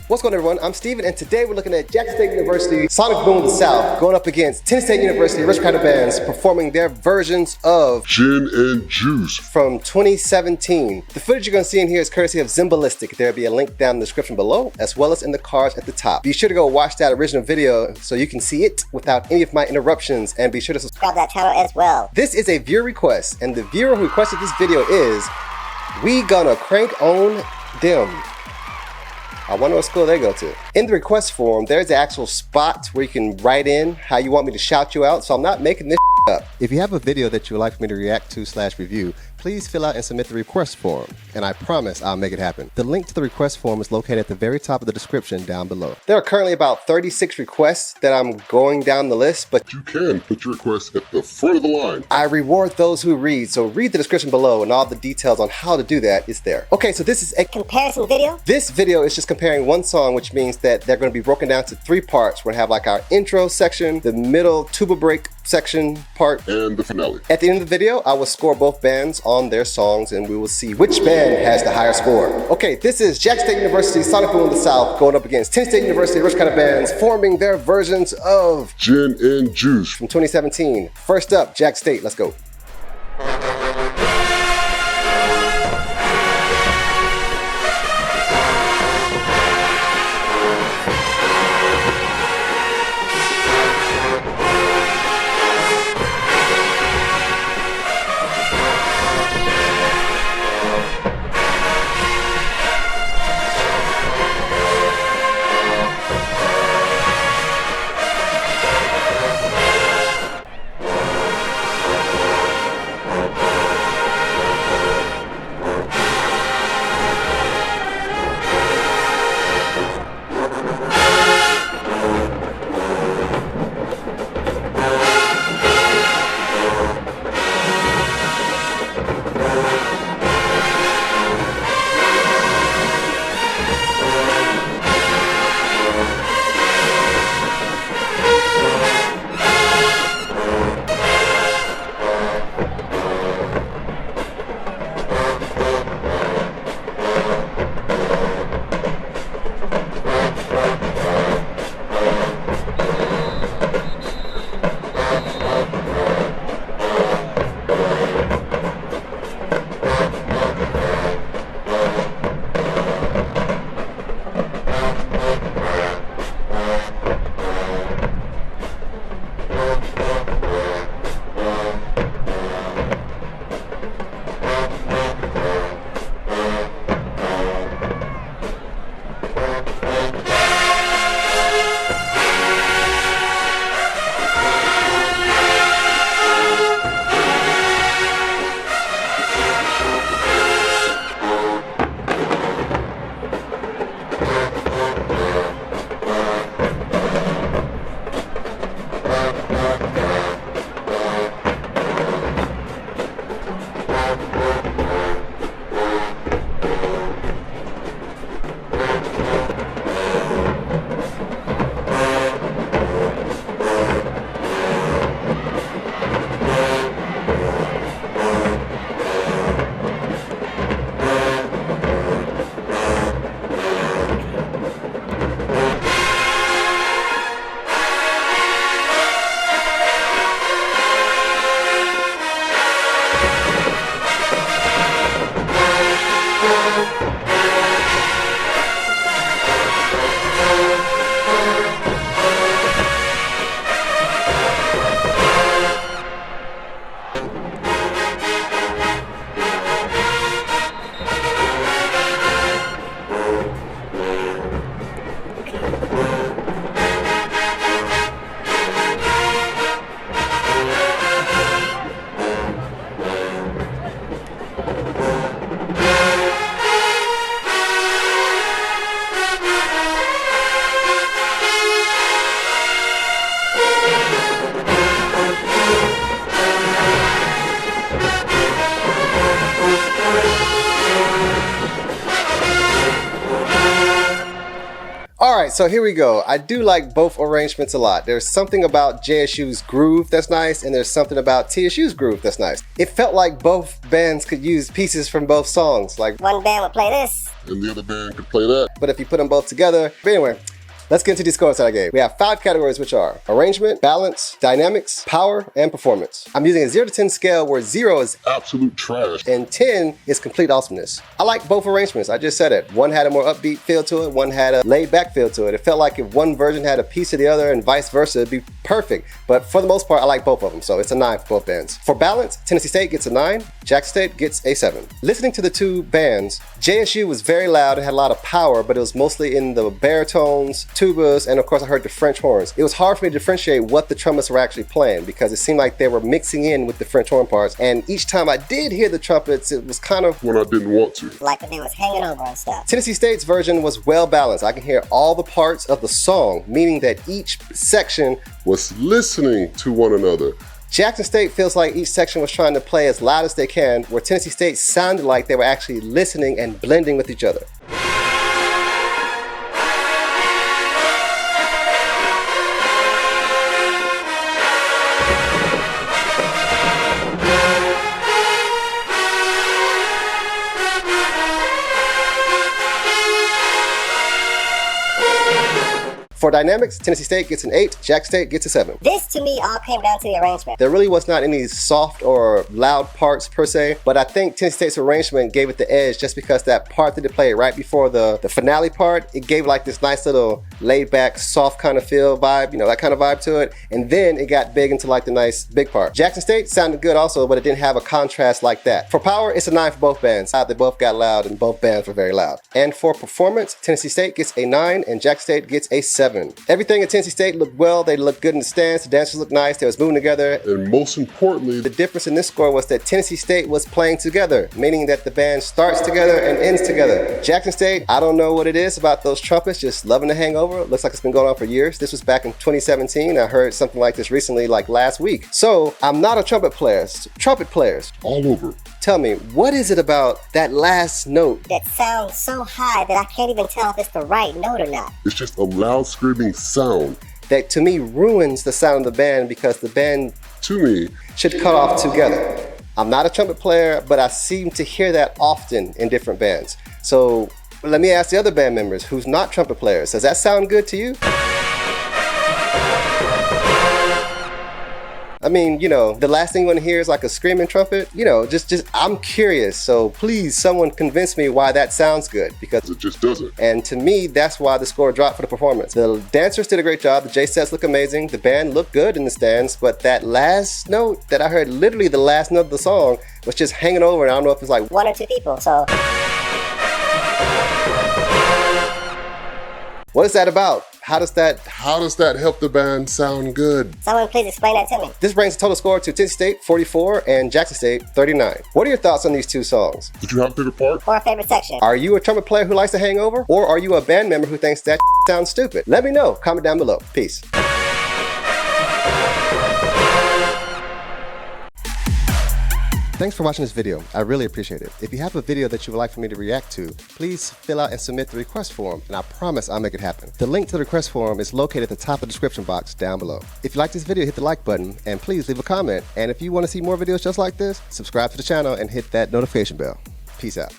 What's going on, everyone? I'm Steven, and today we're looking at Jackson State University, Sonic Boom of the South, going up against Tennessee State University, Rich Kind of Bands, performing their versions of Gin and Juice from 2017. The footage you're going to see in here is courtesy of ZymbalistiK. There'll be a link down in the description below, as well as in the cards at the top. Be sure to go watch that original video so you can see it without any of my interruptions, and be sure to subscribe to that channel as well. This is a viewer request, and the viewer who requested this video is We Gonna Crank On Them. I wonder what school they go to. In the request form, there's the actual spot where you can write in how you want me to shout you out, so I'm not making this up. If you have a video that you would like for me to react to / review, please fill out and submit the request form, and I promise I'll make it happen. The link to the request form is located at the very top of the description down below. There are currently about 36 requests that I'm going down the list, but you can put your request at the front of the line. I reward those who read, so read the description below and all the details on how to do that is there. Okay, so this is a comparison video. This video is just comparing one song, which means that they're going to be broken down to 3 parts. We're going to have like our intro section, the middle tuba break section part, and the finale. At the end of the video, I will score both bands on their songs, and we will see which band has the higher score. Okay, this is Jackson State University, Sonic Boom of the South, going up against Tennessee State University, Rich Kind of Bands, forming their versions of Gin and Juice from 2017. First up, Jackson State, let's go. Alright, so here we go. I do like both arrangements a lot. There's something about JSU's groove that's nice, and there's something about TSU's groove that's nice. It felt like both bands could use pieces from both songs. Like one band would play this, and the other band could play that. But if you put them both together, but anyway, let's get into these scores that I gave. We have 5 categories, which are arrangement, balance, dynamics, power, and performance. I'm using a 0 to 10 scale where 0 is Absolute trash. and 10 is complete awesomeness. I like both arrangements. I just said it. One had a more upbeat feel to it. One had a laid back feel to it. It felt like if one version had a piece of the other and vice versa, it'd be perfect. But for the most part, I like both of them. So it's a 9 for both bands. For balance, Tennessee State gets a 9. Jackson State gets a 7. Listening to the two bands, JSU was very loud and had a lot of power, but it was mostly in the baritones, tubas, and of course I heard the French horns. It was hard for me to differentiate what the trumpets were actually playing because it seemed like they were mixing in with the French horn parts, and each time I did hear the trumpets, it was kind of When I didn't want to. like when they was hanging over and stuff. Tennessee State's version was well balanced. I can hear all the parts of the song, meaning that each section. Was listening to one another. Jackson State feels like each section was trying to play as loud as they can, where Tennessee State sounded like they were actually listening and blending with each other. For dynamics, Tennessee State gets an 8, Jackson State gets a 7. This to me all came down to the arrangement. There really was not any soft or loud parts per se, but I think Tennessee State's arrangement gave it the edge just because that part that they played right before the finale part, it gave like this nice little laid back, soft kind of feel vibe, you know, that kind of vibe to it. And then it got big into like the nice big part. Jackson State sounded good also, but it didn't have a contrast like that. For power, it's a 9 for both bands. They both got loud and both bands were very loud. And for performance, Tennessee State gets a 9 and Jackson State gets a 7. Everything at Tennessee State looked well. They looked good in the stands. The dancers looked nice. They was moving together. And most importantly, The difference in this score was that Tennessee State was playing together, meaning that the band starts together and ends together. Jackson State, I don't know what it is about those trumpets, just loving the hangover. Looks like it's been going on for years. This was back in 2017. I heard something like this recently, like last week. So I'm not a trumpet player. Trumpet players, all over. tell me, what is it about that last note? That sounds so high that I can't even tell if it's the right note or not. It's just a loud screaming sound. That to me ruins the sound of the band because the band To me, should cut off together. I'm not a trumpet player, but I seem to hear that often in different bands. So let me ask the other band members who's not trumpet players, does that sound good to you? I mean, you know, the last thing you want to hear is like a screaming trumpet. You know, just I'm curious. So please, someone convince me why that sounds good, because it just doesn't. and to me, that's why the score dropped for the performance. The dancers did a great job. The J sets look amazing. The band looked good in the stands, but that last note that I heard, literally the last note of the song, was just hanging over. And I don't know if it's like, One or two people, so what is that about? How does that? How does that help the band sound good? someone please explain that to me. This brings the total score to Tennessee State 44 and Jackson State 39. What are your thoughts on these two songs? Did you have a favorite part? Or a favorite section. Are you a trumpet player who likes to hang over? Or are you a band member who thinks that sounds stupid? Let me know. Comment down below. Peace. Thanks for watching this video. I really appreciate it. If you have a video that you would like for me to react to, please fill out and submit the request form, and I promise I'll make it happen. The link to the request form is located at the top of the description box down below. If you like this video, hit the like button, and please leave a comment. And if you want to see more videos just like this, subscribe to the channel and hit that notification bell. Peace out.